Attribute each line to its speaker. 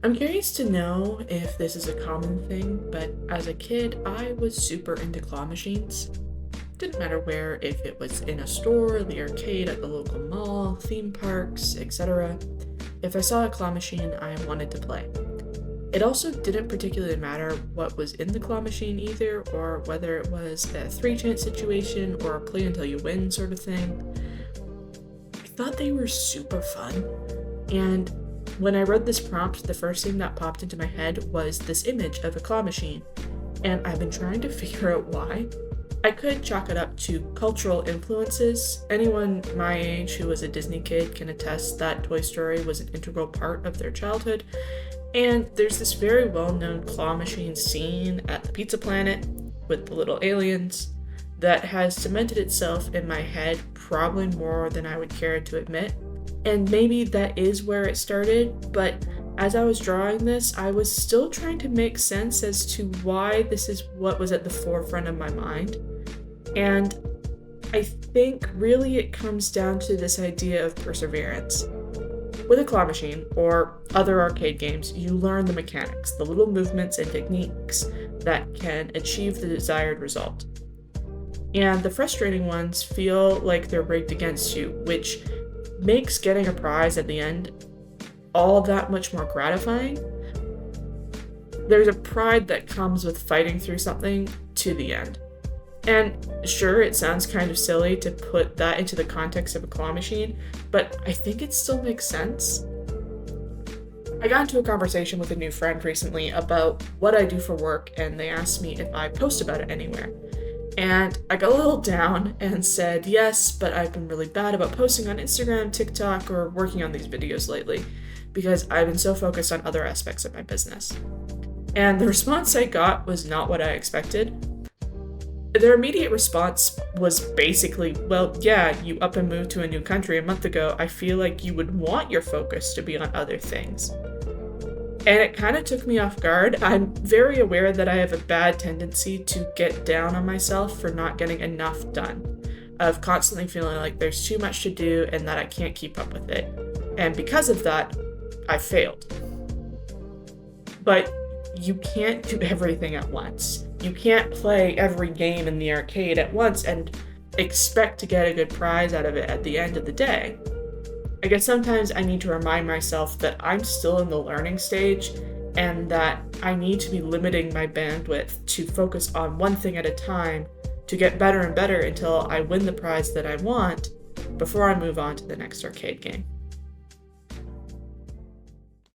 Speaker 1: I'm curious to know if this is a common thing, but as a kid, I was super into claw machines. Didn't matter where, if it was in a store, the arcade at the local mall, theme parks, etc. If I saw a claw machine, I wanted to play. It also didn't particularly matter what was in the claw machine either, or whether it was a 3 chance situation or a play until you win sort of thing. I thought they were super fun, and when I read this prompt, the first thing that popped into my head was this image of a claw machine, and I've been trying to figure out why. I could chalk it up to cultural influences. Anyone my age who was a Disney kid can attest that Toy Story was an integral part of their childhood, and there's this very well-known claw machine scene at the Pizza Planet with the little aliens that has cemented itself in my head probably more than I would care to admit. And maybe that is where it started, but as I was drawing this, I was still trying to make sense as to why this is what was at the forefront of my mind. And I think really it comes down to this idea of perseverance. With a claw machine or other arcade games, you learn the mechanics, the little movements and techniques that can achieve the desired result. And the frustrating ones feel like they're rigged against you, which makes getting a prize at the end all that much more gratifying. There's a pride that comes with fighting through something to the end. And sure, it sounds kind of silly to put that into the context of a claw machine, but I think it still makes sense. I got into a conversation with a new friend recently about what I do for work, and they asked me if I post about it anywhere. And I got a little down and said, yes, but I've been really bad about posting on Instagram, TikTok, or working on these videos lately because I've been so focused on other aspects of my business. And the response I got was not what I expected. Their immediate response was basically, well, yeah, you up and moved to a new country a month ago. I feel like you would want your focus to be on other things. And it kind of took me off guard. I'm very aware that I have a bad tendency to get down on myself for not getting enough done, of constantly feeling like there's too much to do and that I can't keep up with it. And because of that, I failed. But you can't do everything at once. You can't play every game in the arcade at once and expect to get a good prize out of it at the end of the day. I guess sometimes I need to remind myself that I'm still in the learning stage and that I need to be limiting my bandwidth to focus on one thing at a time to get better and better until I win the prize that I want before I move on to the next arcade game.